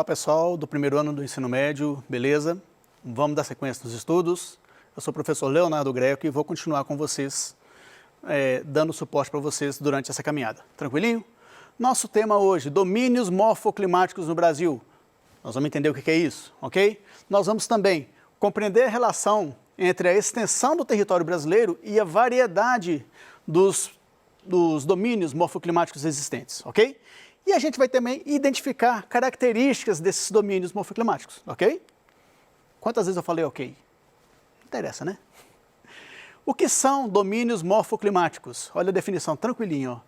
Olá pessoal do primeiro ano do ensino médio, beleza? Vamos dar sequência nos estudos. Eu sou o professor Leonardo Greco e vou continuar com vocês, dando suporte para vocês durante essa caminhada. Tranquilinho? Nosso tema hoje, domínios morfoclimáticos no Brasil. Nós vamos entender o que é isso, ok? Nós vamos também compreender a relação entre a extensão do território brasileiro e a variedade dos domínios morfoclimáticos existentes, ok? E a gente vai também identificar características desses domínios morfoclimáticos, ok? Quantas vezes eu falei ok? Não interessa, né? O que são domínios morfoclimáticos? Olha a definição, tranquilinho, ó.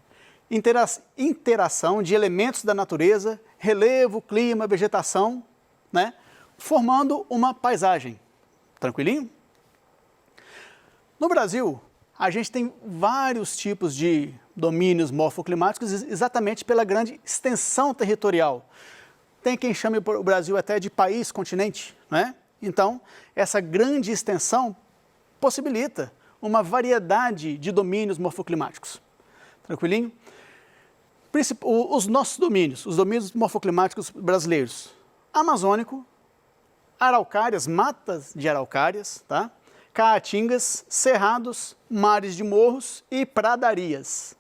Interação de elementos da natureza, relevo, clima, vegetação, né? Formando uma paisagem. Tranquilinho? No Brasil, a gente tem vários tipos de domínios morfoclimáticos exatamente pela grande extensão territorial. Tem quem chame o Brasil até de país-continente, né? Então, essa grande extensão possibilita uma variedade de domínios morfoclimáticos. Tranquilinho? Os nossos domínios, os domínios morfoclimáticos brasileiros: amazônico, araucárias, matas de araucárias, tá? Caatingas, cerrados, mares de morros e pradarias.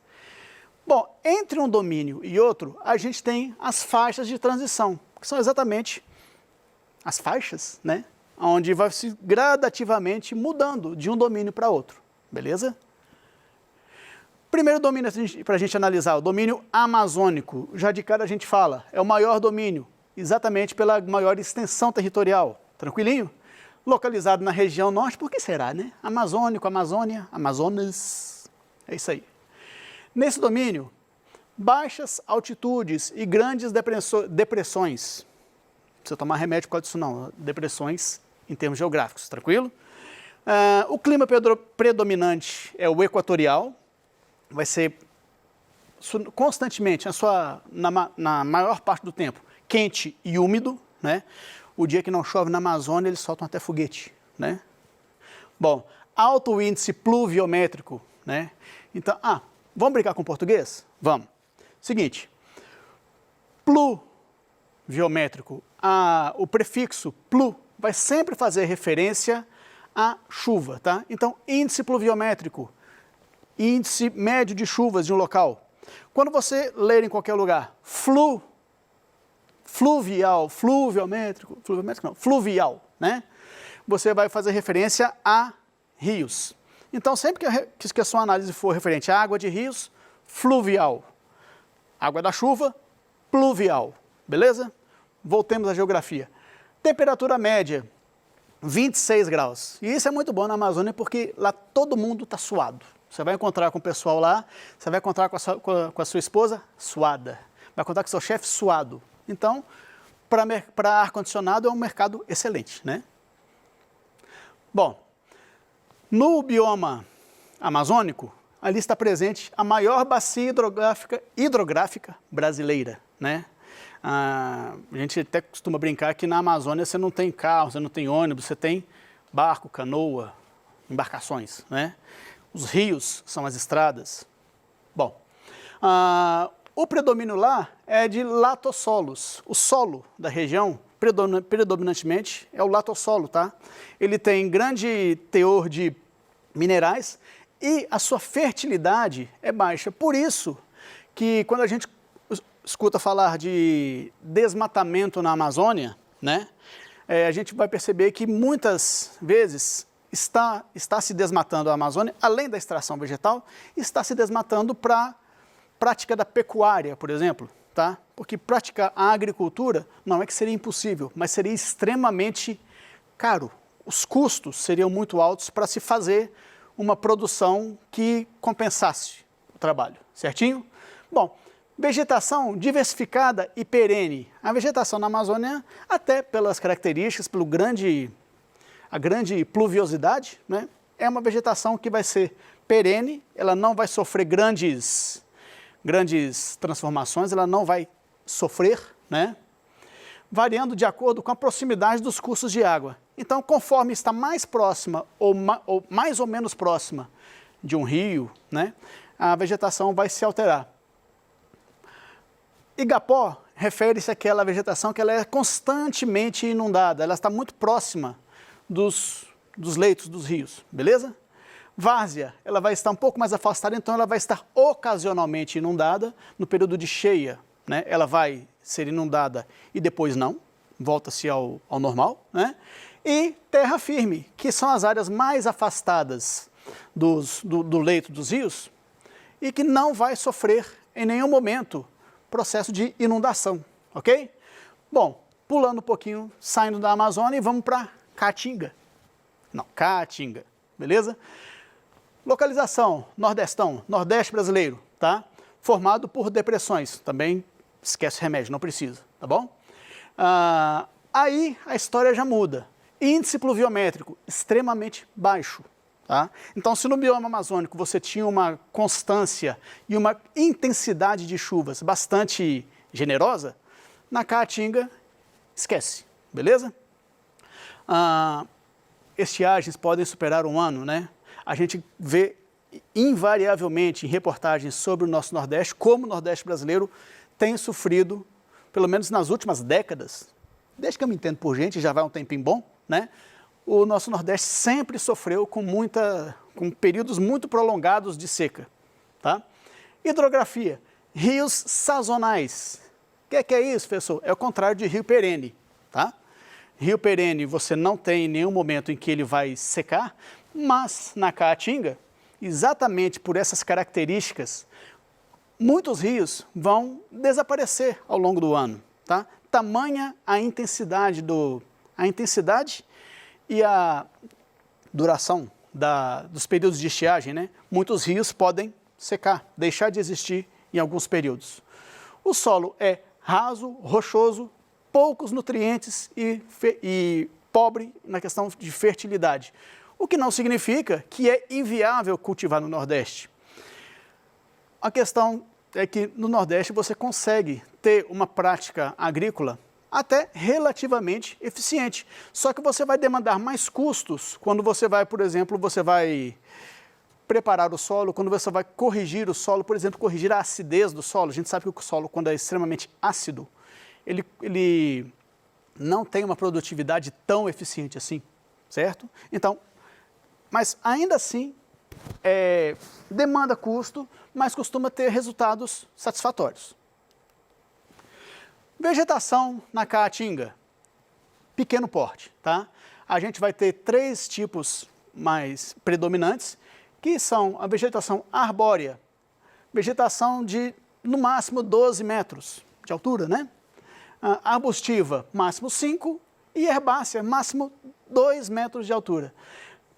Bom, entre um domínio e outro, a gente tem as faixas de transição, que são exatamente as faixas, né? Onde vai se gradativamente mudando de um domínio para outro, beleza? Primeiro domínio para a gente analisar, o domínio amazônico. Já de cara a gente fala, é o maior domínio, exatamente pela maior extensão territorial. Tranquilinho? Localizado na região norte, por que será, né? Amazônico, Amazônia, Amazonas, é isso aí. Nesse domínio, baixas altitudes e grandes depressões. Não precisa tomar remédio por causa disso não, depressões em termos geográficos, tranquilo? O clima predominante é o equatorial, vai ser constantemente, na maior parte do tempo, quente e úmido, né? O dia que não chove na Amazônia, eles soltam até foguete, né? Bom, alto índice pluviométrico, né? Então, vamos brincar com português? Vamos. Seguinte, pluviométrico, o prefixo plu vai sempre fazer referência à chuva, tá? Então, índice pluviométrico, índice médio de chuvas de um local. Quando você ler em qualquer lugar, fluvial, fluvial, né? Você vai fazer referência a rios. Então, sempre que a sua análise for referente à água de rios, fluvial. Água da chuva, pluvial. Beleza? Voltemos à geografia. Temperatura média, 26 graus. E isso é muito bom na Amazônia porque lá todo mundo está suado. Você vai encontrar com o pessoal lá, você vai encontrar com a sua esposa suada. Vai encontrar com o seu chefe suado. Então, para ar-condicionado é um mercado excelente, né? Bom, no bioma amazônico, ali está presente a maior bacia hidrográfica brasileira, né? A gente até costuma brincar que na Amazônia você não tem carro, você não tem ônibus, você tem barco, canoa, embarcações, né? Os rios são as estradas. Bom, o predomínio lá é de latossolos. O solo da região, predominantemente, é o latossolo, tá? Ele tem grande teor de minerais e a sua fertilidade é baixa. Por isso que quando a gente escuta falar de desmatamento na Amazônia, né? A gente vai perceber que muitas vezes está se desmatando a Amazônia, além da extração vegetal, está se desmatando para prática da pecuária, por exemplo, tá? Porque praticar a agricultura não é que seria impossível, mas seria extremamente caro. Os custos seriam muito altos para se fazer uma produção que compensasse o trabalho, certinho? Bom, vegetação diversificada e perene. A vegetação na Amazônia, até pelas características, a grande pluviosidade, né? É uma vegetação que vai ser perene, ela não vai sofrer grandes transformações, ela não vai sofrer, né? Variando de acordo com a proximidade dos cursos de água. Então, conforme está mais próxima ou mais ou menos próxima de um rio, né, a vegetação vai se alterar. Igapó refere-se àquela vegetação que ela é constantemente inundada, ela está muito próxima dos leitos dos rios, beleza? Várzea, ela vai estar um pouco mais afastada, então ela vai estar ocasionalmente inundada no período de cheia, né? Ela vai ser inundada e depois não, volta-se ao normal, né? E terra firme, que são as áreas mais afastadas do leito dos rios e que não vai sofrer em nenhum momento processo de inundação, ok? Bom, pulando um pouquinho, saindo da Amazônia e vamos para Caatinga. Não, Caatinga, beleza? Localização, nordestão, nordeste brasileiro, tá? Formado por depressões, também esquece remédio, não precisa, tá bom? Aí a história já muda. Índice pluviométrico extremamente baixo, tá? Então, se no bioma amazônico você tinha uma constância e uma intensidade de chuvas bastante generosa, na Caatinga, esquece, beleza? Estiagens podem superar um ano, né? A gente vê invariavelmente em reportagens sobre o nosso Nordeste, como o Nordeste brasileiro tem sofrido, pelo menos nas últimas décadas, desde que eu me entendo por gente, já vai um tempinho bom, né? O nosso Nordeste sempre sofreu com períodos muito prolongados de seca, tá? Hidrografia, rios sazonais. O que é isso, professor? É o contrário de rio perene, tá? Rio perene você não tem nenhum momento em que ele vai secar, mas na Caatinga, exatamente por essas características, muitos rios vão desaparecer ao longo do ano, tá? Tamanha a intensidade e a duração dos períodos de estiagem, né? Muitos rios podem secar, deixar de existir em alguns períodos. O solo é raso, rochoso, poucos nutrientes e pobre na questão de fertilidade. O que não significa que é inviável cultivar no Nordeste. A questão é que no Nordeste você consegue ter uma prática agrícola até relativamente eficiente. Só que você vai demandar mais custos quando você vai, por exemplo, preparar o solo, quando você vai corrigir o solo, por exemplo, corrigir a acidez do solo. A gente sabe que o solo, quando é extremamente ácido, ele não tem uma produtividade tão eficiente assim, certo? Então, mas ainda assim, demanda custo, mas costuma ter resultados satisfatórios. Vegetação na Caatinga, pequeno porte, tá? A gente vai ter 3 tipos mais predominantes, que são a vegetação arbórea, vegetação de, no máximo, 12 metros de altura, né? Arbustiva, máximo 5, e herbácea, máximo 2 metros de altura.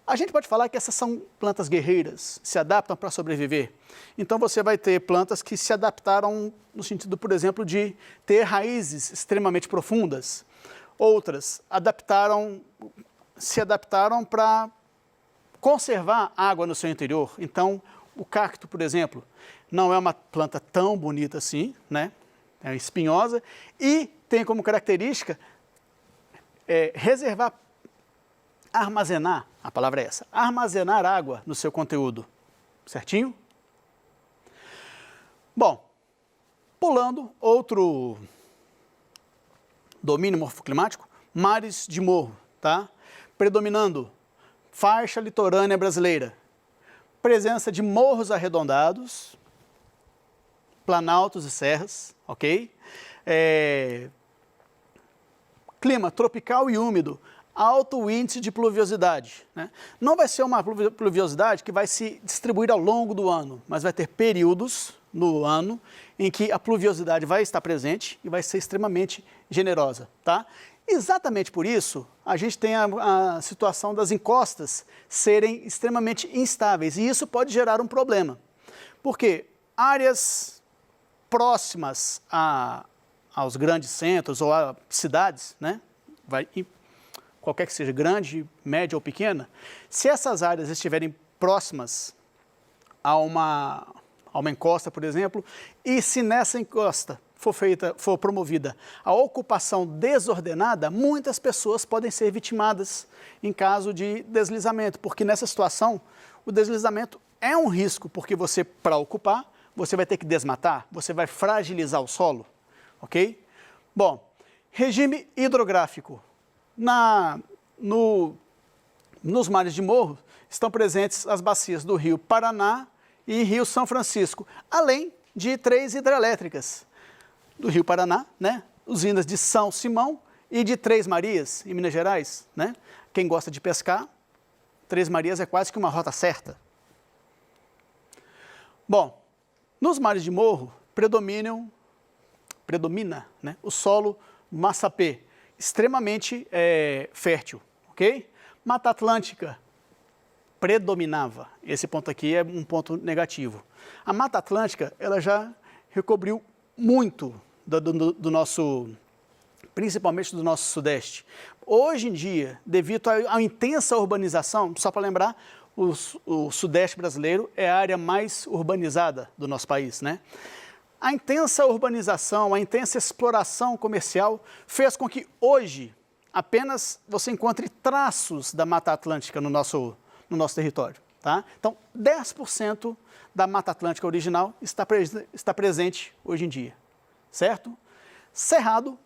A gente pode falar que essas são plantas guerreiras, se adaptam para sobreviver. Então você vai ter plantas que se adaptaram no sentido, por exemplo, de ter raízes extremamente profundas. Outras se adaptaram para conservar água no seu interior. Então, o cacto, por exemplo, não é uma planta tão bonita assim, né? É espinhosa e tem como característica armazenar, a palavra é essa, armazenar água no seu conteúdo, certinho? Bom, pulando outro domínio morfoclimático, mares de morro, tá? Predominando faixa litorânea brasileira, presença de morros arredondados, planaltos e serras, ok? Clima tropical e úmido, alto índice de pluviosidade, né? Não vai ser uma pluviosidade que vai se distribuir ao longo do ano, mas vai ter períodos no ano em que a pluviosidade vai estar presente e vai ser extremamente generosa, tá? Exatamente por isso, a gente tem a situação das encostas serem extremamente instáveis, e isso pode gerar um problema, porque áreas próximas aos grandes centros ou a cidades, né? Qualquer que seja, grande, média ou pequena, se essas áreas estiverem próximas a uma encosta, por exemplo, e se nessa encosta for promovida a ocupação desordenada, muitas pessoas podem ser vitimadas em caso de deslizamento, porque nessa situação o deslizamento é um risco, porque você, para ocupar, você vai ter que desmatar, você vai fragilizar o solo. ok? Bom, regime hidrográfico. Nos mares de morro estão presentes as bacias do Rio Paraná e Rio São Francisco, além de 3 hidrelétricas do Rio Paraná, né? Usinas de São Simão e de Três Marias, em Minas Gerais, né? Quem gosta de pescar, Três Marias é quase que uma rota certa. Bom, nos mares de morro predomina, né, o solo massapê, extremamente fértil, ok? Mata Atlântica predominava. Esse ponto aqui é um ponto negativo. A Mata Atlântica, ela já recobriu muito do nosso, principalmente do nosso sudeste. Hoje em dia, devido à intensa urbanização, só para lembrar, o sudeste brasileiro é a área mais urbanizada do nosso país, né? A intensa urbanização, a intensa exploração comercial fez com que hoje apenas você encontre traços da Mata Atlântica no nosso território, tá? Então, 10% da Mata Atlântica original está presente hoje em dia, certo? Cerrado,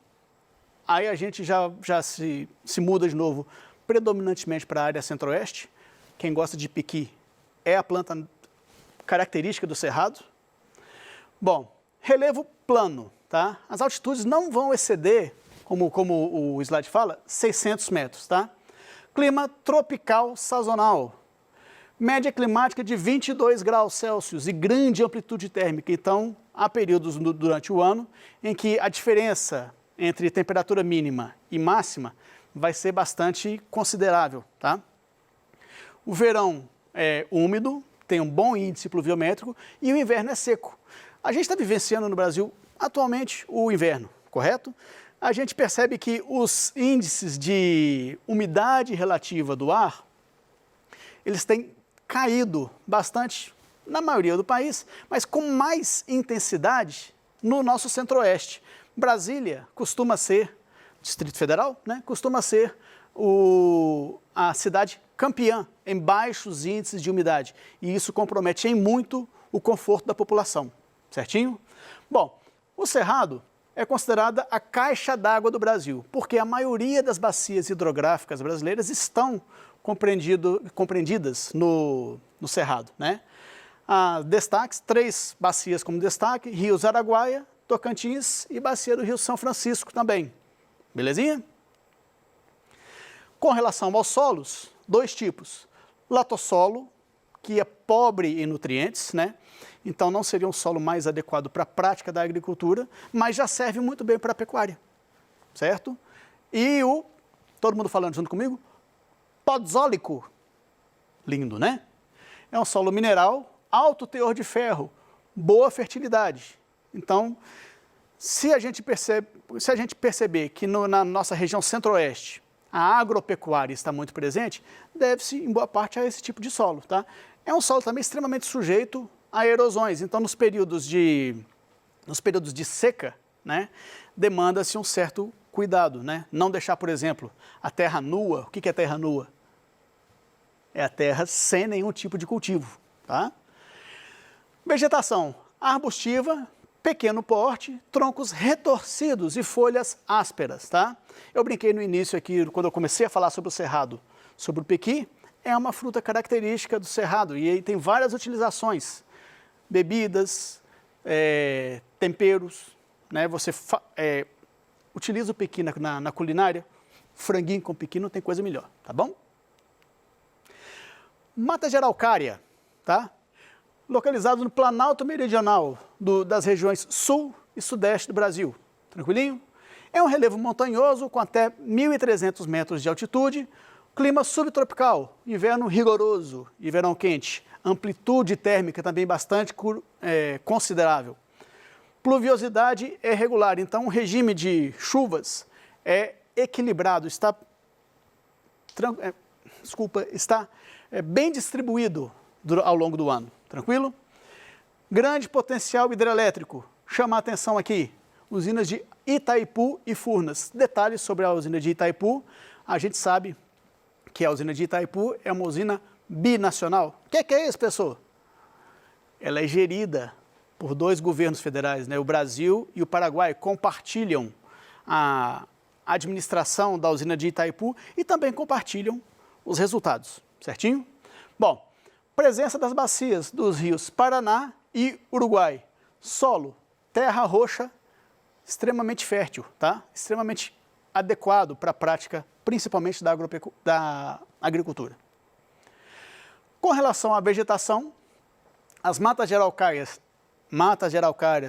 aí a gente já se muda de novo predominantemente para a área centro-oeste. Quem gosta de piqui é a planta característica do cerrado. Bom, relevo plano, tá? As altitudes não vão exceder, como o slide fala, 600 metros, tá? Clima tropical sazonal. Média climática de 22 graus Celsius e grande amplitude térmica. Então, há períodos durante o ano em que a diferença entre temperatura mínima e máxima vai ser bastante considerável, tá? O verão é úmido, tem um bom índice pluviométrico e o inverno é seco. A gente está vivenciando no Brasil atualmente o inverno, correto? A gente percebe que os índices de umidade relativa do ar, eles têm caído bastante na maioria do país, mas com mais intensidade no nosso centro-oeste. Brasília costuma ser, Distrito Federal, né, costuma ser a cidade campeã em baixos índices de umidade. E isso compromete em muito o conforto da população, certinho? Bom, o Cerrado é considerada a caixa d'água do Brasil, porque a maioria das bacias hidrográficas brasileiras estão compreendidas no Cerrado, né? Destaques, 3 bacias como destaque: Rios Araguaia, Tocantins e bacia do Rio São Francisco também. Belezinha? Com relação aos solos, 2 tipos. Latossolo, que é pobre em nutrientes, né? Então não seria um solo mais adequado para a prática da agricultura, mas já serve muito bem para a pecuária, certo? E todo mundo falando junto comigo? Podzólico. Lindo, né? É um solo mineral, alto teor de ferro, boa fertilidade. Então, se a gente perceber que na nossa região centro-oeste a agropecuária está muito presente, deve-se em boa parte a esse tipo de solo, tá? É um solo também extremamente sujeito a erosões. Então, nos períodos de seca, né, demanda-se um certo cuidado, né? Não deixar, por exemplo, a terra nua. O que é terra nua? É a terra sem nenhum tipo de cultivo, tá? Vegetação arbustiva, pequeno porte, troncos retorcidos e folhas ásperas, tá? Eu brinquei no início aqui, quando eu comecei a falar sobre o cerrado, sobre o pequi. É uma fruta característica do cerrado e aí tem várias utilizações. Bebidas, temperos, né? Você utiliza o pequi na culinária. Franguinho com pequi não tem coisa melhor, tá bom? Mata de araucária, tá? Localizado no Planalto Meridional das regiões sul e sudeste do Brasil. Tranquilinho? É um relevo montanhoso com até 1.300 metros de altitude, clima subtropical, inverno rigoroso e verão quente, amplitude térmica também bastante considerável. Pluviosidade é regular, então o regime de chuvas é equilibrado, está bem distribuído ao longo do ano. Tranquilo? Grande potencial hidrelétrico. Chama a atenção aqui, usinas de Itaipu e Furnas. Detalhes sobre a usina de Itaipu. A gente sabe que a usina de Itaipu é uma usina binacional. O que é isso, pessoal? Ela é gerida por dois governos federais, né? O Brasil e o Paraguai compartilham a administração da usina de Itaipu e também compartilham os resultados, certinho? Bom, presença das bacias dos rios Paraná e Uruguai. Solo, terra roxa, extremamente fértil, tá? Extremamente adequado para a prática, principalmente da agricultura. Com relação à vegetação, as matas geralcárias,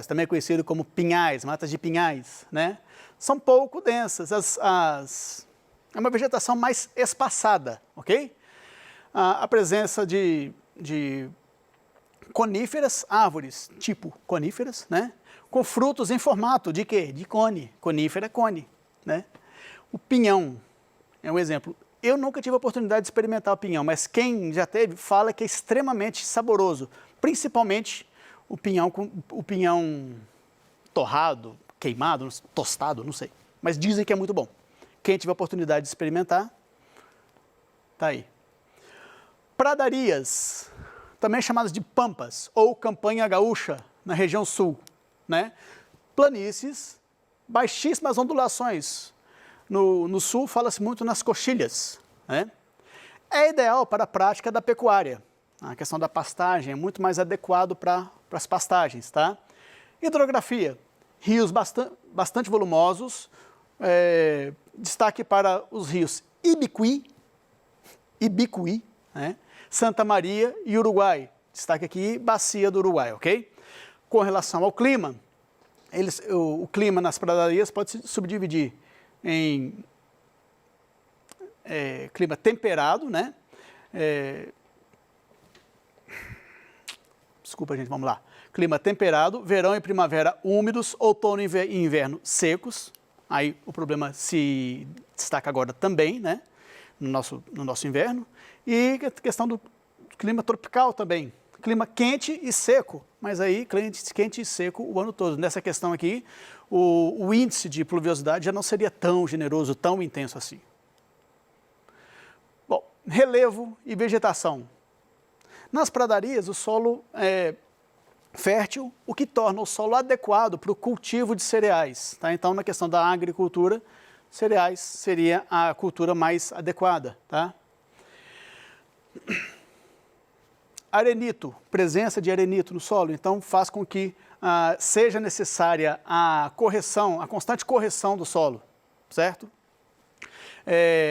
também conhecido como pinhais, matas de pinhais, né? São pouco densas, é uma vegetação mais espaçada, ok? A presença de coníferas, árvores tipo coníferas, né? Com frutos em formato de quê? De cone, conífera cone, né? O pinhão é um exemplo. Eu nunca tive a oportunidade de experimentar o pinhão, mas quem já teve fala que é extremamente saboroso, principalmente o pinhão torrado, queimado, tostado, não sei. Mas dizem que é muito bom. Quem tiver a oportunidade de experimentar, tá aí. Pradarias, também chamadas de pampas ou campanha gaúcha, na região sul, né? Planícies, baixíssimas ondulações. No sul fala-se muito nas coxilhas, né? É ideal para a prática da pecuária. A questão da pastagem é muito mais adequado para as pastagens, tá? Hidrografia, rios bastante volumosos, destaque para os rios Ibicuí, né? Santa Maria e Uruguai. Destaque aqui, bacia do Uruguai, ok? Com relação ao clima, o clima nas pradarias pode se subdividir em clima temperado, né? Desculpa, gente, vamos lá. Clima temperado, verão e primavera úmidos, outono e inverno secos. Aí o problema se destaca agora também, né? No nosso inverno. E a questão do clima tropical também. Clima quente e seco, mas aí quente e seco o ano todo. Nessa questão aqui, o índice de pluviosidade já não seria tão generoso, tão intenso assim. Bom, relevo e vegetação. Nas pradarias, o solo é fértil, o que torna o solo adequado para o cultivo de cereais. Tá? Então, na questão da agricultura, cereais seria a cultura mais adequada. Tá? Arenito, presença de arenito no solo, então faz com que seja necessária a constante correção do solo, certo?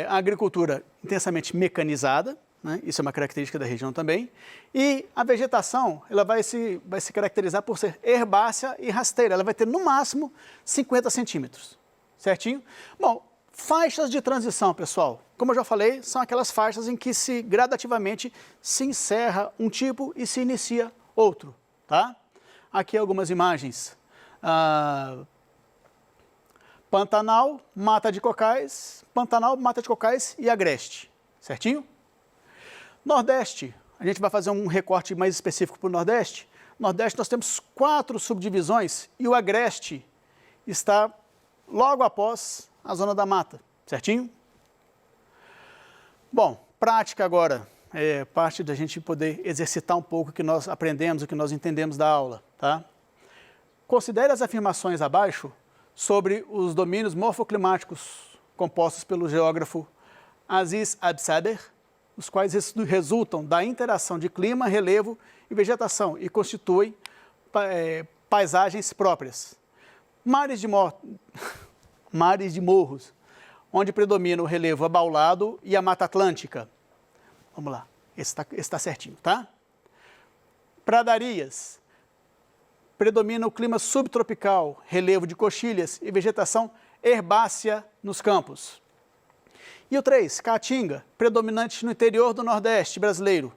A agricultura intensamente mecanizada, né? Isso é uma característica da região também, e a vegetação ela vai se caracterizar por ser herbácea e rasteira, ela vai ter no máximo 50 centímetros, certinho? Bom, faixas de transição, pessoal, como eu já falei, são aquelas faixas em que gradativamente se encerra um tipo e se inicia outro, tá? Aqui algumas imagens. Pantanal, mata de cocais e agreste, certinho? Nordeste, a gente vai fazer um recorte mais específico para o Nordeste. Nordeste nós temos 4 subdivisões e o agreste está logo após a zona da mata, certinho? Bom, prática agora, parte da gente poder exercitar um pouco o que nós aprendemos, o que nós entendemos da aula, tá? Considere as afirmações abaixo sobre os domínios morfoclimáticos compostos pelo geógrafo Aziz Absaber, os quais resultam da interação de clima, relevo e vegetação e constituem paisagens próprias. Mares de morros, onde predomina o relevo abaulado e a Mata Atlântica. Vamos lá, esse está certinho, tá? Pradarias, predomina o clima subtropical, relevo de coxilhas e vegetação herbácea nos campos. E o 3, Caatinga, predominante no interior do Nordeste brasileiro,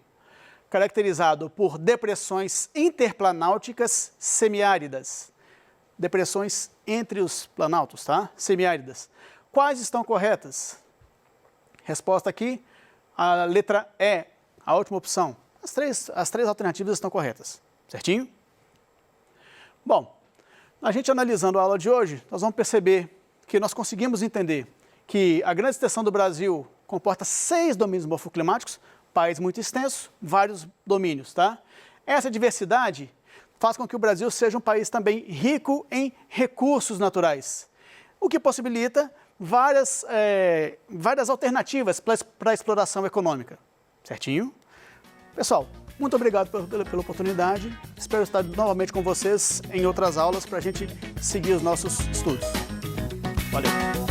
caracterizado por depressões interplanáuticas semiáridas. Depressões entre os planaltos, tá? Semiáridas. Quais estão corretas? Resposta aqui, a letra E, a última opção. As três alternativas estão corretas, certinho? Bom, a gente analisando a aula de hoje, nós vamos perceber que nós conseguimos entender que a grande extensão do Brasil comporta 6 domínios morfoclimáticos, país muito extenso, vários domínios, tá? Essa diversidade faz com que o Brasil seja um país também rico em recursos naturais, o que possibilita várias alternativas para a exploração econômica. Certinho? Pessoal, muito obrigado pela oportunidade. Espero estar novamente com vocês em outras aulas para a gente seguir os nossos estudos. Valeu!